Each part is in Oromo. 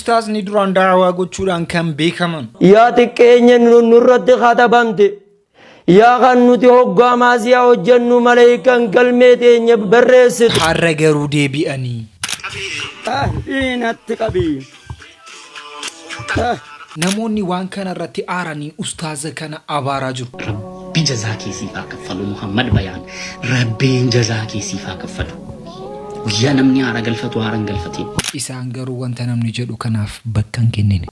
أستاذ ندران دعوة قتشولان كان بيكمن يا تكيني نرد خطبانتي يا غنوتي هقا مازيا وجنو ملايكا كلمتين برست حرق رودي بأني إين التقبي نموني وان كان رتي آراني أستاذ كان أباراجو ربي جزاكي سيفا كفلو محمد بيان ربي جزاكي سيفا كفلو ويا نمني على قلفة وعرن قلفتي إسان قروا وانت نمني جدو كناف بكان كنيني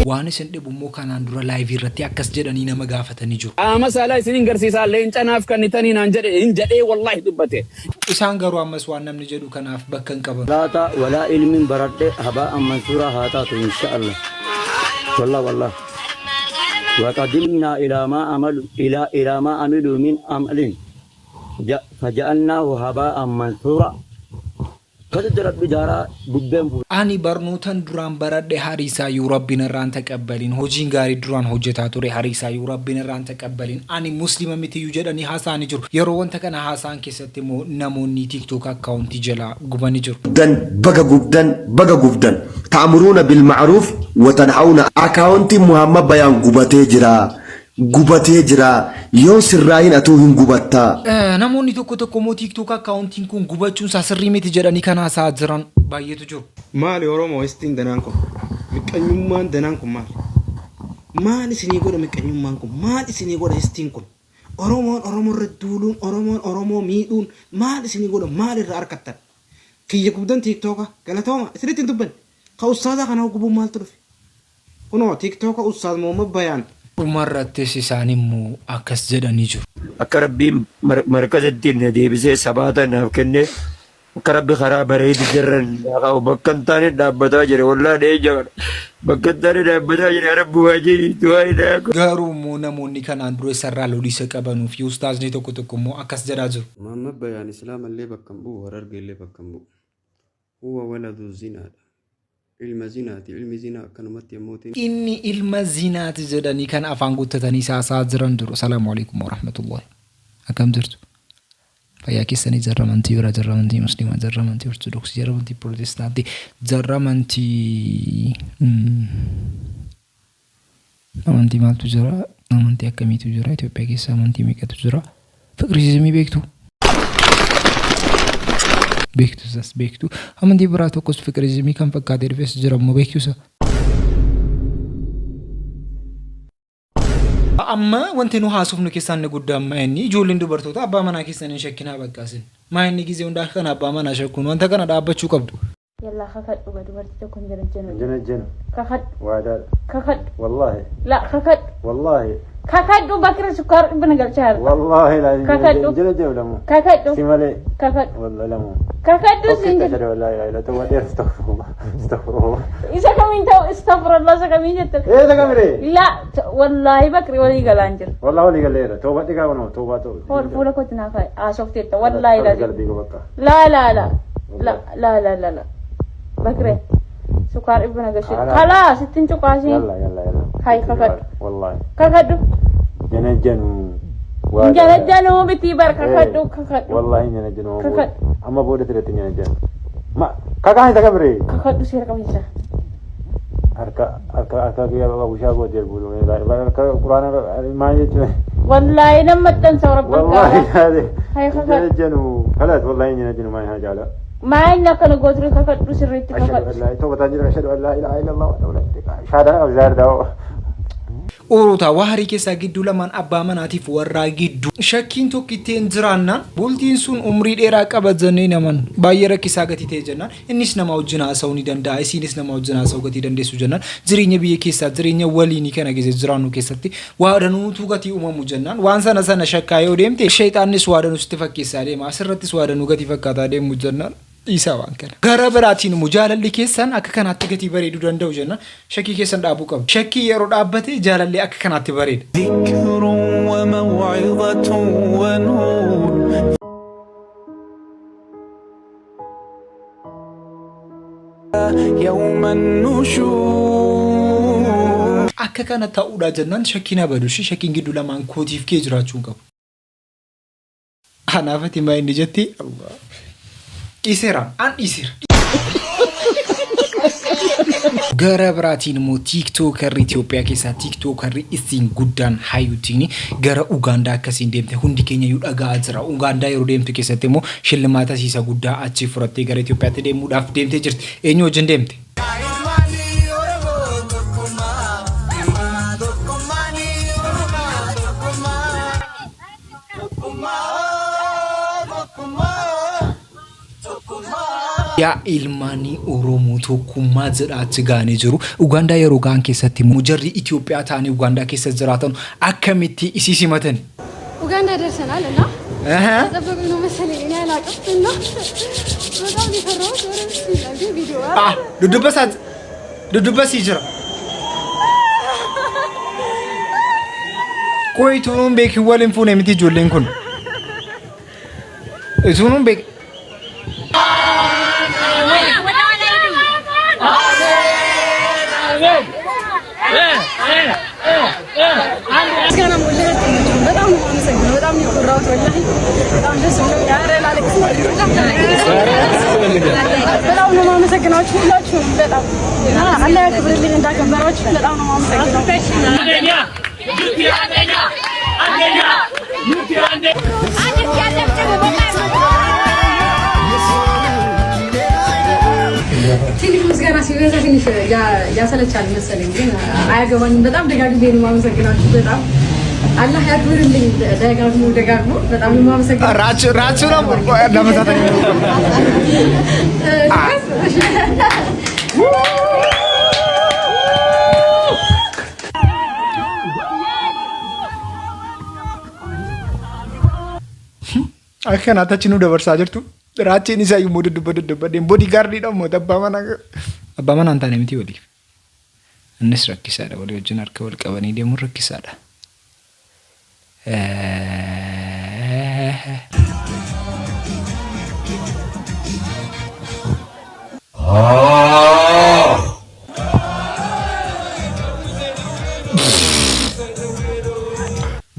وانا سندب مو كان اندرا لايفي رتي اكس جدني نما غافتني جو مساله سنين غرسيسا لين تناف كنتني نانجد انجدي والله دبته إسان قروا امس وان نمني جدو كناف بكان قبر لا ولا علم برد هباء منصورا هاتا ان شاء الله والله وقدمنا إلى ما عملوا من عمل فجعلناه هباء منثورا فتدرب بجارة ببين أني برنوتن دران برد حريصا يربين الران تقبلين هوجين غاري دران هوجتاتوري حريصا يربين الران تقبلين أني مسلمة متي يوجد أني حساني جر يروان تكنا حسان كستمو نموني تيك توك أكاونتي جلا غباني جر بقى قفدن تأمرون بالمعروف وتنحون أكاونتي محمد بيان قبتي جرا يو سراين أتوهم قبتا نموني توكو مو تيك توك أكاونتين كون غباتشون ساسري متي جراني كان حسان جران بايتو جر مالي أورومو استين دنانكم مكانيومان دنانكم مالي سنيقود مكانيومانكم مالي سنيقود استينكم أورومو ردولون أورومو ميدون مالي سنيقود مالي راركتان كي يقودن تيك توكا قالتوما سريتين تبن كأستاذا كانوا قبو مال ترفي كنو تيك توكا أستاذ محمد بيان ومرت سيساني مو أكس جدني جو أكربي مركز الدين دي بزي سباتا نافكني أكربي خراب ريد جرن أو بكنتاني دابتا جري والله دي جغر بكنتاني دابتا جري رب واجي توائي داكو غارو مو نموني كان اندرو سرا لولي سكبانو في أستاذ ني توكو مو أكس جداجو محمد بيان إسلام اللي بكمبو وررق اللي بكمبو هو ولد الزنا علم زنا كانت يموتين إني علم زينات جدني كان أفانقو تتني ساسات جرندر السلام عليكم ورحمة الله أكم درتو فياكي سني جرمانتي ورا جرمانتي مسلمة جرمانتي أرثوذكس جرمانتي بروتستانتي جرمانتي أمانتي مالتو جرا أمانتي أكميتو جرا إثيوبيا كيسا أمانتي ميكاتو جرا فكريزمي بيكتو بيكتو ساس بيكتو أمانتي براتو كوس فكريزمي كان فكادير فيس جرمو بيكتو سا أما وانتنو حاسوف نكيسان نقدام ما إني جولين دوبرتو تا أبا منا كيسان نشكينا بقاسين ما إني كيسي ونداخ كان أبا منا شكون وانتا كان أبا شو كبدو يلا خخد دوبرتو تكون جنة جنة خخد وعدال خخد والله لا خخد والله خخد بكر سكر ابن قلشار والله لا جنة ولا مو خخد سيمالي خخد والله لا مو خخد سنجد والله لا تو دير استغفر الله إذا كمين تو استغفر الله سكمين جت إيه ده كمري لا والله بكر ولي قلانجر والله ولي قال لي توبة تيجا ونو توبة هو فولا كنت نافع عاشقتي والله لا قلبي بكا لا لا لا لا لا لا لا لا بكر سكر ابن قلشار خلاص تنتو قاسين يلا هاي خخد والله خخد جنو بتي بركة خخد والله جنو أما بودة تريتني جنو ما كاكا هذا كبري خخد سير كميسة أركا كيا أبو شاكو جل بولو القرآن ما يجوا والله لما تنسى ربك والله هذا هاي خخد جنو خلاص والله جنو ما يحاج على ما إنك أنا قدري خخد سيرتي أشهد خخد أن لا توبة تنجر أشهد أن لا إله إلا الله ولا شهادة أو زار داو أوروتا وهري كيسا جدو لمن أبا مناتيف ورا جدو شاكين تو كتين زرانا بولتين سون عمري إيراك أبزنين من بايرا كيسا غتي تيجنا إنيس نماو جنا سوني دندا إسينيس نماو جنا سو غتي دندي سوجنا زرينيا بيه كيسا زرينيا وليني كنا جزء زرانو كيساتي وارنو تو غتي أمم جنان وانسا نسا شكايو ديمتي الشيطان نسوارنو استفك كيسا ديم أسرت سوارنو غتي فكاتا ديم جنان إيسا وانكنا غرابراتين مجال اللي كيسان أك كانت تغتي بريدو دندو جنا شكي كيسان دابو كم شكي يرود أبتي جال اللي أك كانت بريد ذكر وموعظة ونور يوم النشور أك كانت تأودا جنان شكينا بدوشي شكين جدو لما كوتيف كيجراتشون كم أنا فتي ما إني جتي الله Isera an isera. Gara biraatiin immoo tiiktookari Itoophiyaa keessaa tiiktookari isin guddaan hayuutiini gara Ugaandaa akkasiin deemte hundi keenya iyyuu dhagaa jira. Ugaandaa yeroo deemtu keessatti immoo shillimaata siisa guddaa achi furattee gara Itoophiyaatti deemuudhaaf deemtee jirti. Eenyu wajjin deemte? yaa ilmaanii Oromoo tokkummaa jedhaatti gaanii jiru. Ugaandaa yeroo gaan keessatti mujarri Itoophiyaa taanii Ugaandaa keessa jiraatan akkamitti isii simatan? Ugaandaa ደርሰናል እና ተጠብቁ ነው መሰለኝ እኔ አላውቅም እና በጣም ሊፈራው ወረስ ቪዲዮ ዱዱበስ ይጅራ ቆይቱን ቤክ ወልን ፉን የምት ጆሌን ኩን እሱኑን ቤክ በጣም ነው ማመሰግናችሁ ሁላችሁም በጣም አላህ ያክብርልኝ እንዳከበራችሁ በጣም ነው ማመሰግናችሁ ትንሽ ምስጋና ሲበዛ ትንሽ ያሰለቻል መሰለኝ ግን አያገባኝም በጣም ደጋግሜ ነው ማመሰግናችሁ በጣም አላህ ያክብርልኝ ደጋግሞ በጣም ነው ማመሰግናችሁ ራቹ ነው ለመሳተኝ አከና ታችኑ ደበርሳ ጅርቱ ራቼን ይሳዩ ሞድ ደበደም ቦዲጋርድ ነው አባማን አንተ ነህ ምት ወዲ እንስ ረክሳዳ ወዲ ወጅናር ከወልቀበኔ ደሙ ረክሳዳ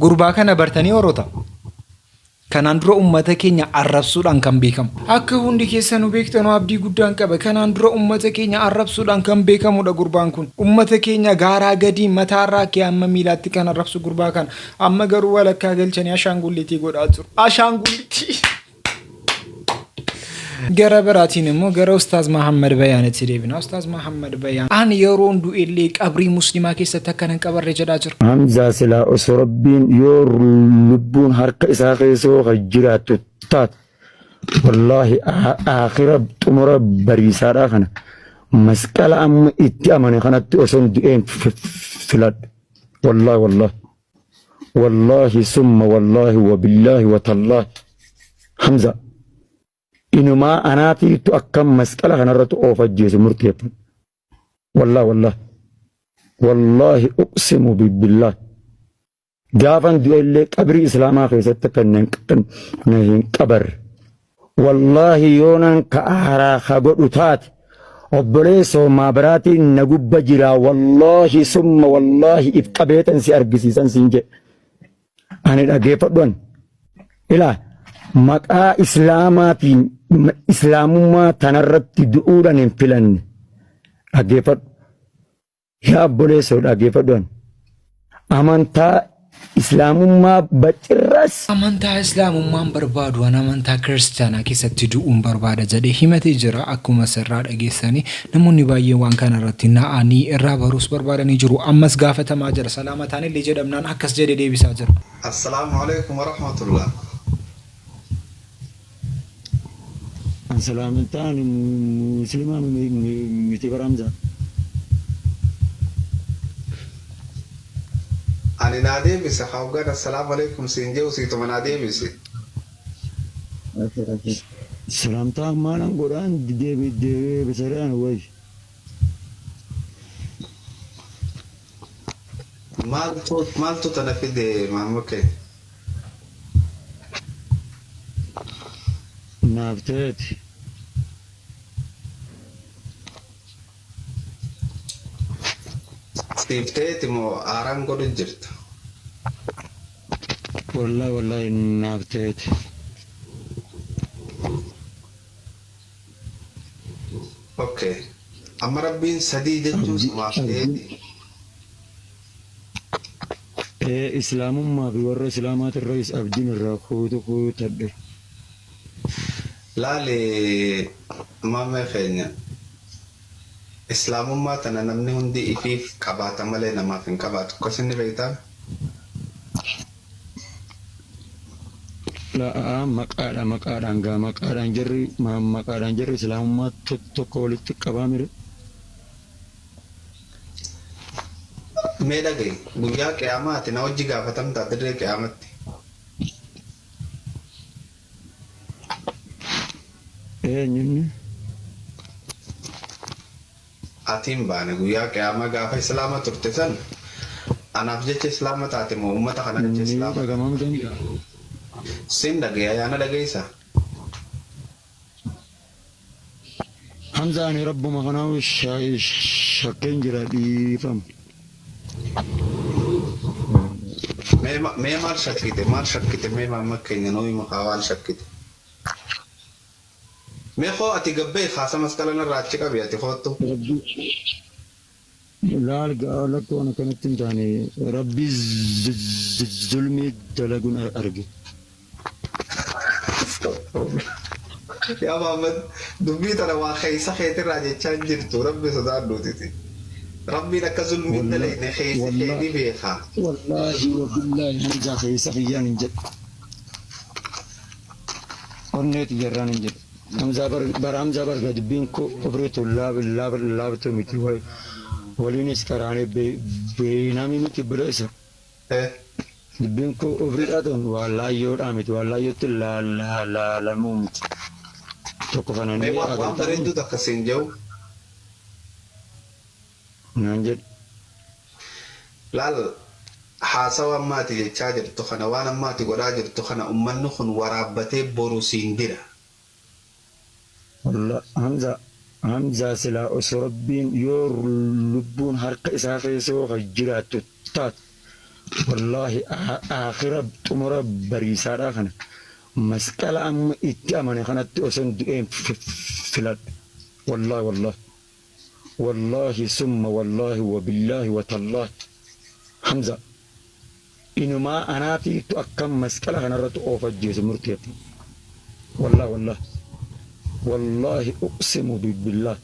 ጉርባ ከነ በርተኒ ወሮታ ከናንድሮ ኡመተ ኬኛ አረብሱዳን ከም ቤከም አከ ሁንዲ ኬሰኑ ቤክተኑ አብዲ ጉዳን ቀበ ከናንድሮ ኡመተ ኬኛ አረብሱዳን ከም ቤከሙ ደ ጉርባን ኩን ኡመተ ኬኛ ጋራ ገዲ መታራ ኪያመ ሚላት ከነ አረብሱ ጉርባ ካን አመገሩ ወለካ ገልቸን ያሻንጉሊቲ ጎዳጽሩ አሻንጉሊቲ ገረበራቲን ሞ ገረ ኡስታዝ መሐመድ በያን ትዴብና ኡስታዝ መሐመድ በያን አን የሮንዱ ኤሌ ቀብሪ ሙስሊማ ኬሰ ተከነን ቀበር ጀዳጅር ሐምዛ ስላ ኡስረቢን ዮር ልቡን ሐርከ ኢሳኺሶ ኸጅራቱ ታት ወላሂ አኺረ ጥሙረ በሪሳዳ ከነ መስቀል አም ኢትአመነ ከነት ኦሰን ዲኤን ፍላድ ወላሂ ሱመ ወላሂ ወቢላሂ ወተላሂ ሐምዛ إنما أنا تيجي أكم مسألة أنا رت أوفجيس مرتيب والله أقسم بالله جافن دولة قبر إسلام آخر ستكنن نهين قبر والله يونان كأهرا خبر أتات أبليسو ما براتي نجوب بجرا والله ثم والله إبقبيتن سيرجسي سنسينجي أنا أجيب دون إله مقا إسلاماتي إسلامما تنرت دؤولا نفلن أجيفت يا بوليسو أجيفت أمانتا إسلامما بترس أمانتا إسلامما برباد وانا أمانتا كريستيانا كي ستدؤون برباد جدي همتي جرا أكو مسرات أجيساني نموني بايه وان كان رتنا أني الرابروس برباد نجرو أمس غافة ماجر سلامتاني اللي جد أمنان أكس جدي دي بساجر السلام عليكم ورحمة الله سلامتان مسلمان متبر حمزة أنا نادي بس خاوجات السلام عليكم سينجي وسيتو منادي بس سلامتان ما نقولان دي بسرعان وجه مالتو تنفيد ماموكي نافتات تفتات مو آرام قد جرت والله نافتات اوكي اما ربين سديد الجوز ما في إسلام ما بيور إسلامات الرئيس أبدين الرخوت تبه لا لي ما خينيا اسلام ما تنا نمني هندي إفيف كبات مالنا ما فين كبات كوسني بيتا لا مقادان جري ما مقادان جري إسلام ما تقولت كبامر ميدا جاي بوجا قيامات نوجي غافتم تدري قيامت نيني اتيم بانه بوجا قيامة غاف اسلام ترتسن انا فجت اسلام تاتي مو امه تخنا جت اسلام سين دغيا انا دغيسا حمزة أنا رب ما غناو شكين جرادي فهم مي مال شكيته مي ما مكين نوي مخاوال شكيته مي خو اتي غبي خاصه مسكلنا راتشكا بياتي خوتو لا لك أنا كنت تاني ربي ظلمي دلقون أرجع يا محمد دبي ترى واخيسه خيتي راجي تشانجر تو ربي صدار دوتي ربي لك ظلم من دلين خيسه خيدي بيخا والله وبالله حمزة خيسه خيان جد ونيت جران جد حمزة حمزة قد بينكو أبريت الله توميتي ولينيس كراني بينامي متي بريسه بينكو أبريت أدون والله يور أميت والله يطل لا مومت تكفنا مي وام بريدو تكسين جو نانجد لا حاسوا ما تيجي تشاجر تخنا وانا ما تيجي راجر تخنا أمنا خن ورابته بروسين ديرا والله حمزة سلا أسربين يور لبون حرق إسافة سوق الجرات تات والله آخر تمر بريسارا خنا مسكلا أم إتيامنا خنا تأسن دين فلات والله ثم والله وبالله وتالله حمزة إنما أنا في تأكم مسكلا خنا رت أوفا جيس مرتيتي والله أقسم بالله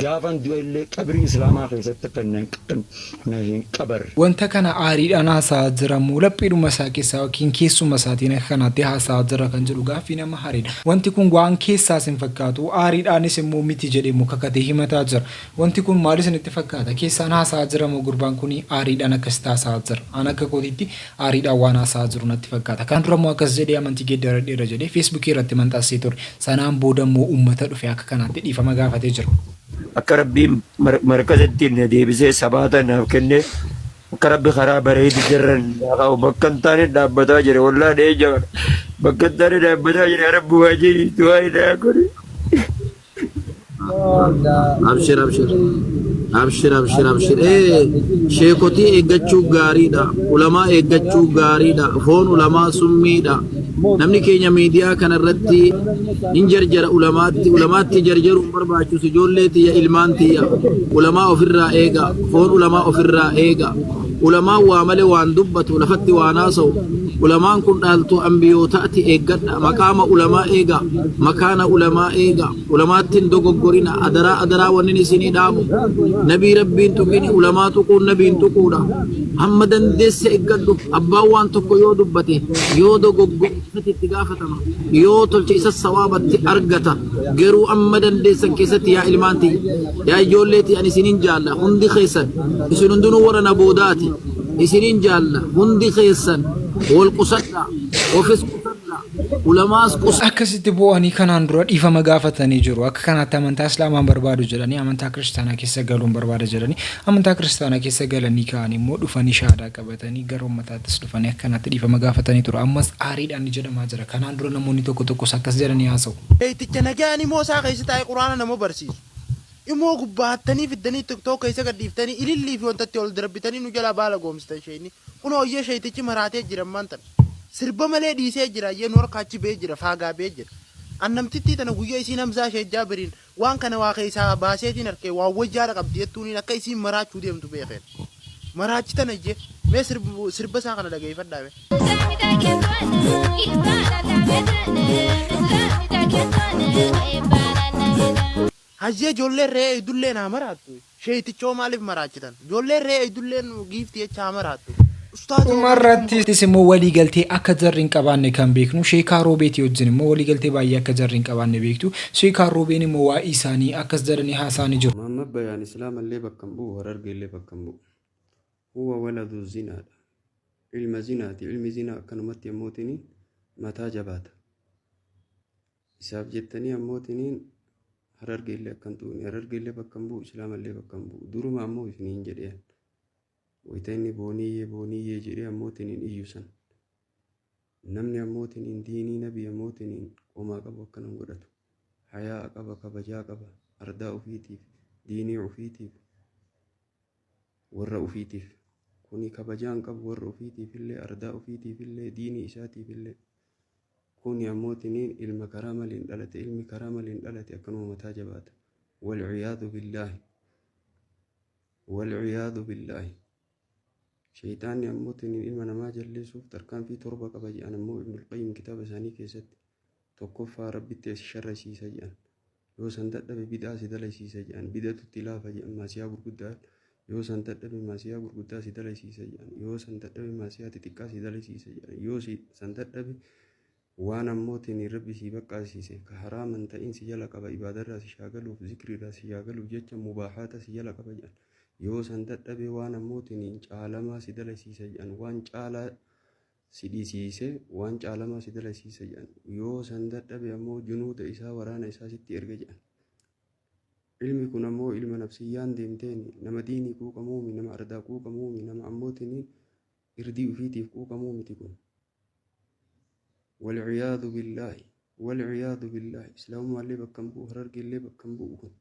gaafan du'ellee qabrii islaamaa keessatti kan hin qabar. Wanta kana aariidhaan haasa'aa jiramu laphiidhuma isaa keessaa yookiin keessuma isaatiin akka kanaatti haasa'aa jira kan jedhu gaaffii nama hariidha. Wanti kun waan keessaas hin fakkaatu aariidhaanis immoo miti jedhemu kakatee himataa jira. Wanti kun maal isinitti fakkaata? Keessaan haasa'aa jiramu gurbaan kun aariidhaan akkasitti haasa'aa jira. Aan akka kootiitti aariidhaan waan haasa'aa jiru natti fakkaata. Kan durammoo akkas jedhee amantii geeddaradheera jedhee feesbuukii irratti maxxansee ture. Sanaan boodammoo uummata dhufe akka kanaatti dhiifama gaafatee jira. Akka rabbiin markazatti na deebisee sabaata naaf kenne akka rabbi karaa bareedu jirran qabu bakka hin taane dhaabbataa jire wallaa dhee jaba bakka hin taane dhaabbataa jire rabbi waa jiru waa hidhaa kuni. Abshir. Sheekotii eeggachuu gaariidha. Ulamaa eeggachuu gaariidha. Foon ulamaa summiidha. Namni keenya miidiyaa kanarratti hin jarjara ulamaatti jarjaruun barbaachisu ijoollee tiyya ilmaan tiyya ulamaa ofirraa eega foon ulamaa ofirraa eega ulamaan waa malee waan dubbatu lafatti waan haasa'u ulamaan kun dhaaltuu ambiyootaati eeggadha maqaama ulamaa eega makaana ulamaa eega ulamaattiin dogoggorina adaraa wannin isinii dhaamu nabii rabbiin tuqini ulamaa tuquun nabiin tuquudha hamma dandeesse eeggadhu abbaan waan tokko yoo dubbate yoo dogoggore itti gaafatama yoo tolche isa sawaabatti argata garuu amma dandeessan keessatti yaa ilmaanti yaa ijoolleeti ani isinin jaalla hundi keessan isin hundinuu warra na boodaati isinin jaalla hundi keessan wal qusadha ofis qusadha ulamaas qusadha. Akkasitti bu'anii kanaan dura dhiifama gaafatanii jiru. Akka kanaatti amantaa islaamaan barbaadu jedhanii amantaa kiristaanaa keessa galuun barbaada jedhanii amantaa kiristaanaa keessa galanii ka'anii immoo dhufanii shaadaa qabatanii gara uummataattis dhufanii akka kanaatti dhiifama gaafatanii ture. Ammas aariidhaan ni jedhamaa jira. Kanaan dura namoonni tokko tokkos akkas jedhanii haasa'u. Eeyticha nagaanii moo isaa keessa taa'ee quraana nama barsiisu. Immoo gubbaattanii fiddanii tokko keessa gadhiiftanii ilillii fi wantatti ol darbitanii nu jala baala goomsitan sheeni. Kun hooyyee sheetichi maraatee jiran maantan. Sirba malee dhiisee jira yee nu harkaachi bee jira faagaa bee jira. annamtitti tana guyyaa isiin hamzaa ishee jaabiriin waan kana waa keessaa baaseetiin harkee waan wajjaadha qabdi jettuuniin akka isiin maraachuu deemtu beekeen maraachi tana ijjee mee sirba isaa kana dhageeffadhaa hajjee ijoolleen re'ee idullee naa maraattu sheetichoo maaliif maraachitan ijoolleen re'ee idulleen giiftii jechaa maraattu umarrattis immoo waliigaltee akka jarri hin qabaanne kan beeknu sheekaa roobeetii wajjin immoo waliigaltee baay'ee akka jarri hin qabaanne beektu sheekaa roobeen immoo waa'ee isaanii akkas jedhanii haasaanii jiru. Muhammad Bayaan Islaamallee bakka hin bu'u Harargeellee bakka hin bu'u. Huwa waladu zinaadha. Ilma zinaati. Ilmi zinaa akkanumatti ammootiin mataa jabaata. Isaaf jettanii ammootiin Harargeellee akka hin tuune Harargeellee bakka hin bu'u Islaamallee bakka hin bu'u. Duruma ammoo isiniin jedheen. Wayitanii booniyyee jedhee ammootiin iyyusan. Namni ammootiin diinii nabii ammootiin qomaa qabu akkanan godhatu. Hayaa qaba, kabajaa qaba, ardaa ufiitiif, diinii ufiitiif, warra ufiitiif. Kuni kabajaan qabu warra ufiitiifillee, ardaa ufiitiifillee, diinii isaatiifillee. Kuni ammootiin ilma karaa maliin dhalate, ilmi karaa maliin dhalate akkanuma mataa jabaata. Walciyaadu billaahi. Walciyaadu billaahi. Shayitaanni ammootiin ilma namaa jalleessuuf tarkaanfii torba qaba jedhan ammoo Ibnul Qayyim kitaaba isaanii keessatti tokkoffaa rabbitti si sharrisiisa jedhan yoo san dadhabe bid'aa si dalaysiisa jedhan bid'atutti laafa jedhan maasiyaa gurguddaa yoo san dadhabe maasiyaa gurguddaa si dalaysiisa jedhan yoo san dadhabe maasiyaa xixiqqaa si dalaysiisa jedhan yoo san dadhabe waan ammootiin rabbi si baqqaasiise ka haraaman ta'in si jala qaba ibaadarraa si shaagaluuf zikriirraa si shaagaluuf jecha mubaahaata si jala qaba jedhan yoo san dadhabe waan ammootiin caalamaa si dalaysiisa jedhan waan caalaa si dhiisiise waan caalamaa si dalaysiisa jedhan yoo san dadhabe ammoo junuuda isaa waraana isaa sitti erga jedhan ilmi kun ammoo ilma nafsiyyaan deemteen nama diinii quuqamuumi nama ardaa quuqamuumi nama ammootiin irdii ufiitiif quuqamuu miti kun walciyaadu billaahi islaamumaallee bakka hin bu'u harargeellee bakka hin bu'u kun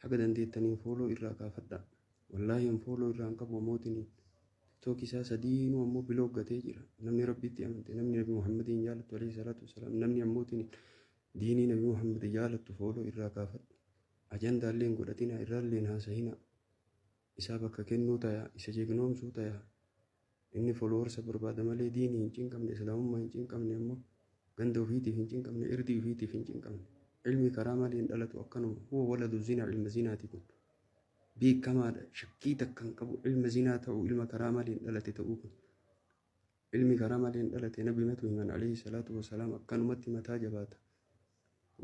haga dandeettaniin fooloo irraa kaafadhaa wallaahi an fooloo irraa hin qabu ammootiin tiktook isaa sadiinuu ammoo bilooggatee jira namni rabbitti amante namni nabi muhammadiin jaalattu alayhi salaatu wasalaam namni ammootiin diinii nabi muhammad jaalattu fooloo irraa kaafadhu ajandaalleen godhatina irraalleen haasahina isaa bakka kennuu tayaa isa jegnoomsuu tayaa inni fooloorsa barbaada malee diinii hin cinqabne islaamummaa hin cinqabne ammoo ganda ufiitiif hin cinqabne irdii ufiitiif hin cinqabne ilmi karaa maliin dhalatu akkanuma huwa waladu zinaa ilma zinaati kun beekamaadha shakkii takka hin qabu ilma zinaa ta'uu ilma karaa maliin dhalate ta'uu kun ilmi karaa maliin dhalate nabi matu himan alayhi salaatu wasalaam akkanumatti mataa jabaata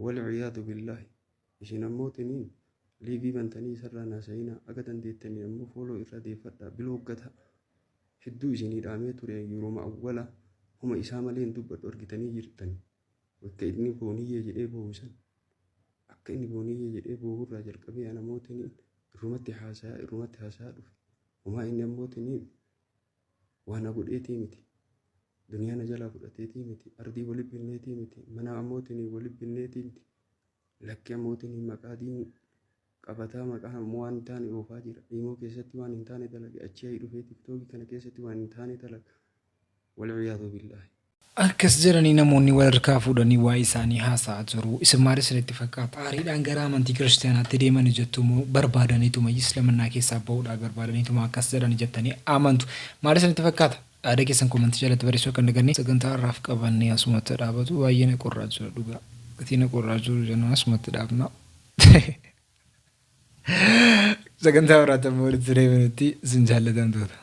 walciyaadu billaahi isin ammootiin liivii bantanii isarraa naasayina aga dandeettanii ammoo fooloo irra deeffadhaa bilooggata hedduu isinii dhaamee ture yeroo awwala huma isaa malee dubbadhu argitanii jirtanii bakka inni booniyyee jedhee boo'isan akka inni booniyyee jedhee boo'urraa jalqabee namootiin irrumatti haasaa dhufe homaa inni ammootiin waan godheetii miti duniyaa na jalaa fudhateetii miti ardii waliin binneetii miti mana ammootiin waliin binneetii miti lakki ammootiin maqaa diin qabataa maqaa waan hin taane oofaa jira dhiimoo keessatti waan hin taane dalage achi ayii dhufee tiktookii kana keessatti waan hin taane dalaga walciyaadu billaahi. Akkas jedhanii namoonni wal harkaa fuudhanii waa'ee isaanii haasa'aa jiru. Isin maal isinitti fakkaata? Aariidhaan gara amantii kiristaanaatti deemanii jettumoo barbaadaniituma islaamannaa keessaa bahuudhaa barbaadaniituma akkas jedhanii jettanii amantu. Maal isinitti fakkaata? Yaada keessan koomentii jalatti barreessuu akka hin dagannee sagantaa har'aaf qabannee asumatti dhaabatu baay'ee na qorraa jira dhugaa. Gatii na qorraa jiru jennu asumatti dhaabna. Sagantaa biraatti ammoo walitti deebinutti isin jaallatamtoota.